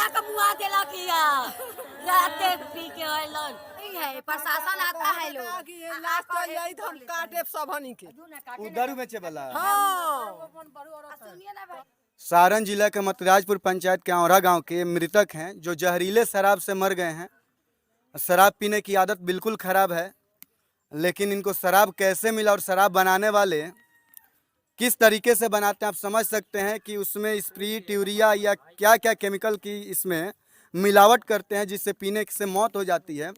लिया के मुआ देला किया राते पी के आइलन है प्रशासन आता है लोग लास्ट चल जाई तो हम काटे सबनी के दारू बेचे वाला। हां सुनिए ना भाई। सारण जिला के मतराजपुर पंचायत के औरा गांव के मृतक हैं जो जहरीले शराब से मर गए हैं। शराब पीने की आदत बिल्कुल खराब है, लेकिन इनको शराब कैसे मिला और शराब बनाने वाले किस तरीके से बनाते हैं आप समझ सकते हैं कि उसमें स्प्रीट यूरिया या क्या क्या केमिकल की इसमें मिलावट करते हैं जिससे पीने से मौत हो जाती है।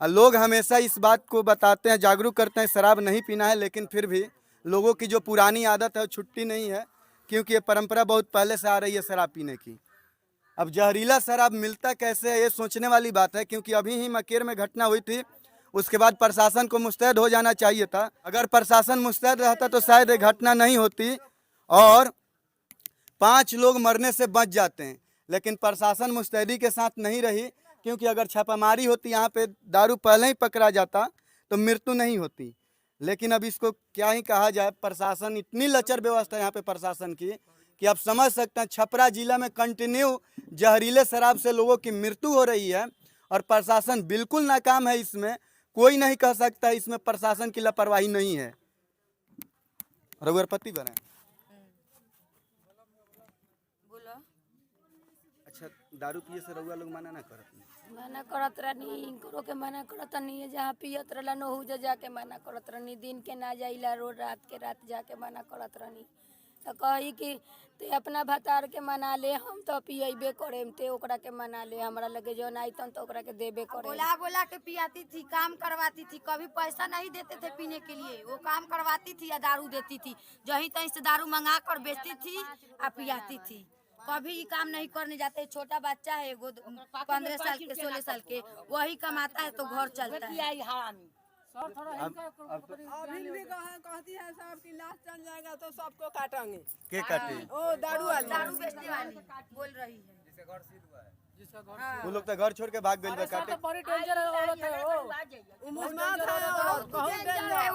लोग हमेशा इस बात को बताते हैं, जागरूक करते हैं शराब नहीं पीना है, लेकिन फिर भी लोगों की जो पुरानी आदत है वो छुट्टी नहीं है, क्योंकि ये परंपरा बहुत पहले से आ रही है शराब पीने की। अब जहरीला शराब मिलता कैसे है ये सोचने वाली बात है, क्योंकि अभी ही मकेर में घटना हुई थी, उसके बाद प्रशासन को मुस्तैद हो जाना चाहिए था। अगर प्रशासन मुस्तैद रहता तो शायद ये घटना नहीं होती और 5 लोग मरने से बच जाते हैं। लेकिन प्रशासन मुस्तैदी के साथ नहीं रही, क्योंकि अगर छापामारी होती यहाँ पे दारू पहले ही पकड़ा जाता तो मृत्यु नहीं होती। लेकिन अब इसको क्या ही कहा जाए, प्रशासन इतनी लचर व्यवस्था यहाँ पे प्रशासन की कि आप समझ सकते हैं छपरा जिला में कंटिन्यू जहरीले शराब से लोगों की मृत्यु हो रही है और प्रशासन बिल्कुल नाकाम है। इसमें कोई नहीं कह सकता इसमें प्रशासन की लापरवाही नहीं है। रघुवरपति बने। अच्छा, दारू पिए से रउआ लोग मना ना करत? मना करत रहनी, इनको के मना करत नहीं, जहाँ पियत रहला नहू जाके मना करत रहनी, दिन के ना जाइला, रोज रात के रात जाके मना करत रहनी। तो कही कि ते अपना भतार के मना ले, हम तो पियबे करेम, ते ओकरा के मना ले, हमरा लगे जो नहीं तन तो ओकरा के देबे करे। बोला बोला के पियाती थी, काम करवाती थी, कभी पैसा नहीं देते थे पीने के लिए, वो काम करवाती थी या दारू देती थी, जहीं तहीं से दारू मंगा कर बेचती थी और पियाती थी। कभी काम नहीं करने जाते। छोटा बच्चा है वो 15 साल के 16 साल के, वही कमाता है तो घर चलता है। अभी भी कहती है साहब की लास्ट चल जाएगा तो सबको काटेंगे। के काटे? ओ दारू वाली, दारू बेचने वाली बोल रही है। वो लोग तो घर छोड़ के भाग गए काटे।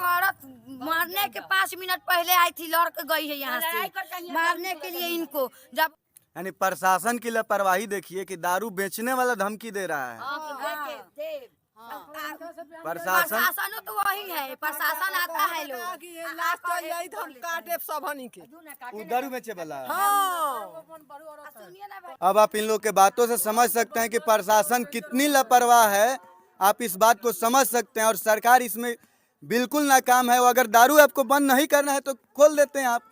औरत मारने के 5 मिनट पहले आई थी, लड़क गई है यहाँ से मारने के लिए इनको। जब यानी प्रशासन की लापरवाही देखिए कि दारू बेचने वाला धमकी दे रहा है। प्रशासन तो वही है, प्रशासन आता है लोग लास्ट चल जाई तो हम काटे सबनी के दारू बेचे वाला। हां सुनिए ना भाई। अब आप इन लोग के बातों से समझ सकते हैं कि प्रशासन कितनी लापरवाह है। आप इस बात को समझ सकते हैं और सरकार इसमें बिल्कुल नाकाम है। अगर दारू आपको बंद नहीं करना है तो खोल देते हैं आप।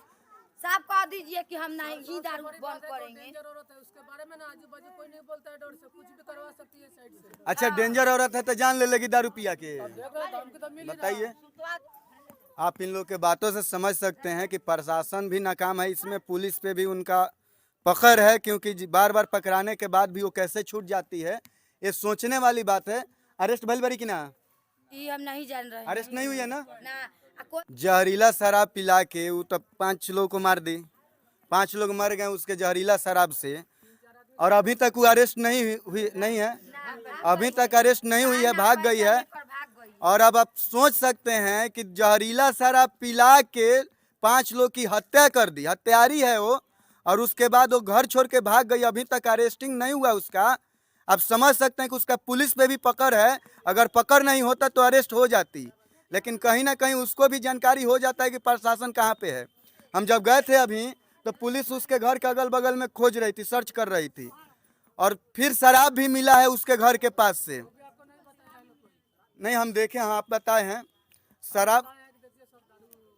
साहब कह दीजिए कि हम नहीं ही दारू बंद करेंगे। उसके बारे में ना आजू बाजू कोई नहीं बोलता है, डर से कुछ भी करवा सकती है साइड से। अच्छा, डेंजर औरत है तो जान ले लेगी दारू पिया के। बताइए, आप इन लोग के बातों से समझ सकते हैं कि प्रशासन भी नाकाम है। इसमें पुलिस पे भी उनका पकड़ है, क्योंकि बार बार पकड़ाने के बाद भी वो कैसे छूट जाती है, ये सोचने वाली बात है। अरेस्ट भइल बड़ी कि ना? ये हम नहीं जान रहे हैं। अरेस्ट नहीं हुई है ना? ना जहरीला शराब पिला के वो तब 5 लोगों को मार दी, 5 लोग मर गए उसके जहरीला शराब से, और अभी तक वो अरेस्ट नहीं है, अभी तक अरेस्ट नहीं हुई है, भाग गई है। और अब आप सोच सकते हैं कि जहरीला शराब पिला के 5 लोग की हत्या कर दी, हत्यारी है वो, और उसके बाद वो घर छोड़ के भाग गई, अभी तक अरेस्टिंग नहीं हुआ उसका। आप समझ सकते हैं कि उसका पुलिस पे भी पकड़ है, अगर पकड़ नहीं होता तो अरेस्ट हो जाती, लेकिन कहीं ना कहीं उसको भी जानकारी हो जाता है कि प्रशासन कहाँ पे है। हम जब गए थे अभी तो पुलिस उसके घर के अगल बगल में खोज रही थी, सर्च कर रही थी, और फिर शराब भी मिला है उसके घर के पास से। नहीं, हम देखे, हाँ आप बताए हैं, शराब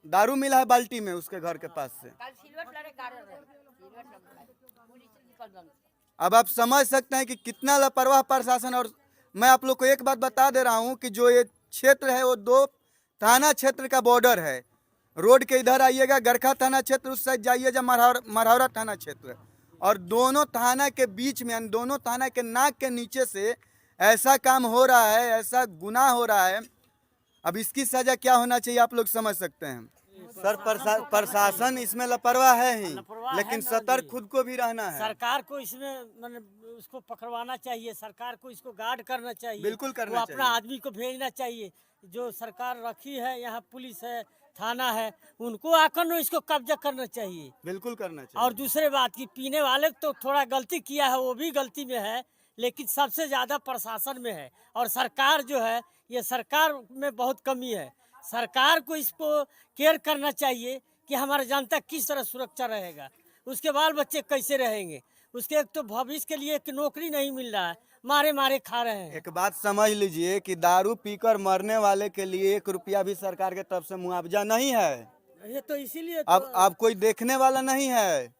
दारू मिला है बाल्टी में उसके घर के पास से। अब आप समझ सकते हैं कि कितना लापरवाह प्रशासन। और मैं आप लोग को एक बात बता दे रहा हूं कि जो ये क्षेत्र है वो 2 थाना क्षेत्र का बॉर्डर है। रोड के इधर आइएगा गरखा थाना क्षेत्र, उस साइड जाइएगा मरहौरा थाना क्षेत्र, और दोनों थाना के बीच में, दोनों थाना के नाक के नीचे से ऐसा काम हो रहा है, ऐसा गुनाह हो रहा है। अब इसकी सजा क्या होना चाहिए आप लोग समझ सकते हैं। सर, प्रशासन इसमें लापरवाह है ही, लेकिन सतर्क खुद को भी रहना है। सरकार को इसमें मतलब उसको पकड़वाना चाहिए, सरकार को इसको गार्ड करना चाहिए, बिल्कुल करना वो अपना चाहिए। आदमी को भेजना चाहिए। जो सरकार रखी है, यहाँ पुलिस है, थाना है, उनको आकर न इसको कब्जा करना चाहिए। बिल्कुल करना चाहिए। और दूसरे बात की पीने वाले तो थोड़ा गलती किया है, वो भी गलती में है, लेकिन सबसे ज़्यादा प्रशासन में है। और सरकार जो है, ये सरकार में बहुत कमी है। सरकार को इसको केयर करना चाहिए कि हमारा जनता किस तरह सुरक्षा रहेगा, उसके बाल बच्चे कैसे रहेंगे, उसके एक तो भविष्य के लिए एक नौकरी नहीं मिल रहा है, मारे मारे खा रहे हैं। एक बात समझ लीजिए कि दारू पीकर मरने वाले के लिए 1 रुपया भी सरकार के तरफ से मुआवजा नहीं है। ये तो इसीलिए अब कोई देखने वाला नहीं है।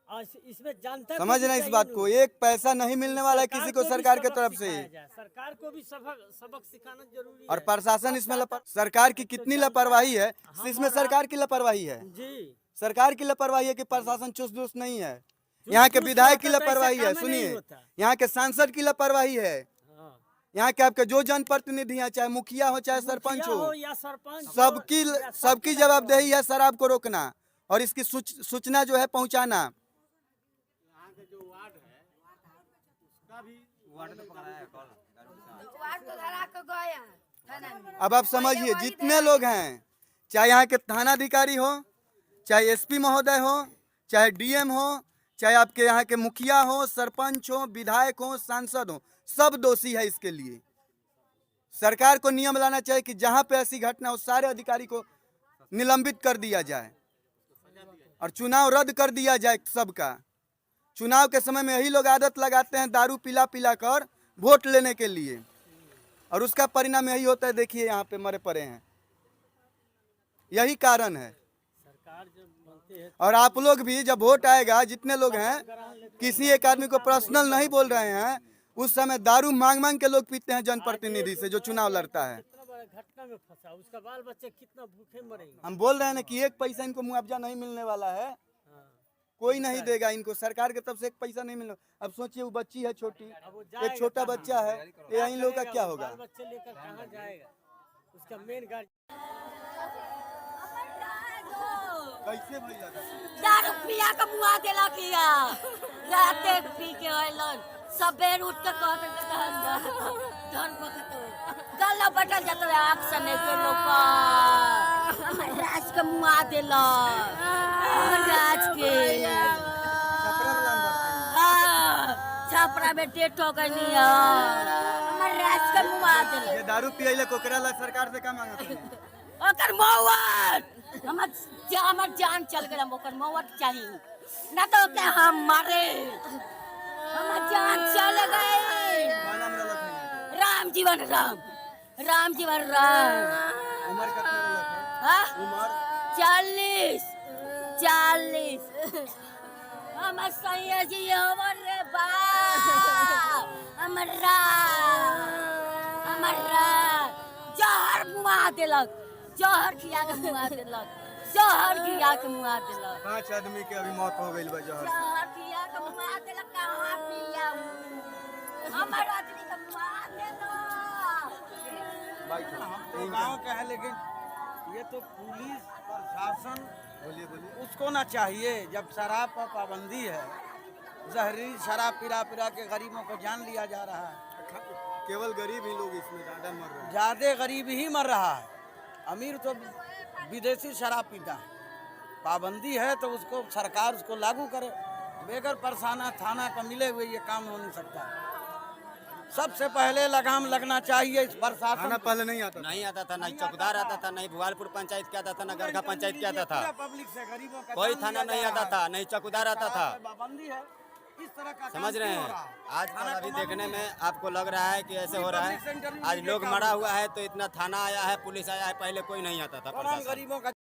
इसमें जनता समझ रहे हैं इस बात को, 1 पैसा नहीं मिलने वाला है किसी को सरकार के तरफ से। सरकार को भी सबक सिखाना जरूरी है। और प्रशासन इसमें सरकार की कितनी लापरवाही है, इसमें सरकार की लापरवाही है। जी, सरकार की लापरवाही है कि प्रशासन चुस्त दुरुस्त नहीं है। यहाँ के विधायक की लापरवाही है, सुनिए, यहाँ के सांसद की लापरवाही है, यहाँ के आपके जो जनप्रतिनिधि हैं, चाहे मुखिया हो चाहे सरपंच हो, या सरपंच, सबकी जवाबदेही है शराब को रोकना और इसकी सूचना जो है पहुँचाना। अब आप समझिए, जितने लोग हैं, चाहे यहाँ के थानाधिकारी हो, चाहे एसपी महोदय हो, चाहे डीएम हो, चाहे आपके यहाँ के मुखिया हो, सरपंच हो, विधायक हो, सांसद हो, सब दोषी है इसके लिए। सरकार को नियम लाना चाहिए कि जहाँ पे ऐसी घटना हो सारे अधिकारी को निलंबित कर दिया जाए और चुनाव रद्द कर दिया जाए सबका। चुनाव के समय में यही लोग आदत लगाते हैं दारू पिला पिला कर वोट लेने के लिए, और उसका परिणाम यही होता है। देखिए यहाँ पे मरे पड़े हैं, यही कारण है। और आप लोग भी जब वोट आएगा, जितने लोग हैं, किसी एक आदमी को पर्सनल नहीं बोल रहे हैं, उस समय दारू मांग मांग के लोग पीते हैं जनप्रतिनिधि से जो चुनाव लड़ता है। घटना में फंसा, उसका बाल बच्चे कितना भूखे मरेंगे। हम बोल रहे हैं ना कि 1 पैसा इनको मुआवजा नहीं मिलने वाला है, कोई नहीं देगा इनको, सरकार की तरफ से 1 पैसा नहीं मिलने। अब सोचिए, वो बच्ची है छोटी, एक छोटा बच्चा है, ये इन लोगों का क्या होगा? बच्चे लेकर कहाँ जाएगा? उसका मेन गाड़ी कैसे भैया दारू पिया के मुआ देला किया, राते पी के आइलन, सबेर उठ के कहते धन बकतो गल्ला बटल जात है आँख सने के लोग हमर राज के मुआ देला, हमर राज के छापरा में डेट हो गई है, हमर राज के मुआ देला। ये दारू पियले कोकरा ला सरकार से का मांगत है? ओकर मौत हमर जान चल गया, ओकर मौत चाहिए ना तो के हम मारे, हमर जान चल गई। राम जीवन राम, राम जीवन राम। उम्र कितना रखा है? हाँ? उम्र 40 हमर सैया जी हमर रे बा, हमर जहर मुआ देलक, जहर खिया के मुआ देलक, जहर खिया के मुआ देलक। 5 आदमी के अभी मौत हो गई बा जहर। जहर खिया के मुआ देलक, कहाँ पिया हमर आदमी के मुआ देलक। हम गाँव के हैं, लेकिन ये तो पुलिस प्रशासन बोलिए उसको ना चाहिए। जब शराब पर पाबंदी है, जहरीली शराब पिला पिला के गरीबों को जान लिया जा रहा है। केवल गरीब ही लोग इसमें ज्यादा मर रहे हैं। ज़्यादा गरीब ही मर रहा है, अमीर तो विदेशी शराब पीता है। पाबंदी है तो उसको सरकार उसको लागू करे, बेगर परसाना थाना का मिले हुए ये काम हो नहीं सकता। सबसे पहले लगाम लगना चाहिए इस प्रशासन। खाना पहले नहीं आता था, नहीं चौकीदार आता था, नहीं भुआलपुर पंचायत क्या आता था, न गरखा पंचायत क्या आता था, पब्लिक से गरीबों का कोई जान थाना लिया नहीं जा आता रहा था, है। नहीं चौकीदार आता था। पाबंदी है, इस तरह का समझ काम रहे क्यों हो हैं? रहा है? आज अभी देखने में आपको लग रहा है कि ऐसे हो रहा है। आज लोग मरा हुआ है तो इतना थाना आया है, पुलिस आया है, पहले कोई नहीं आता था तमाम प्रशासन। गरीबों का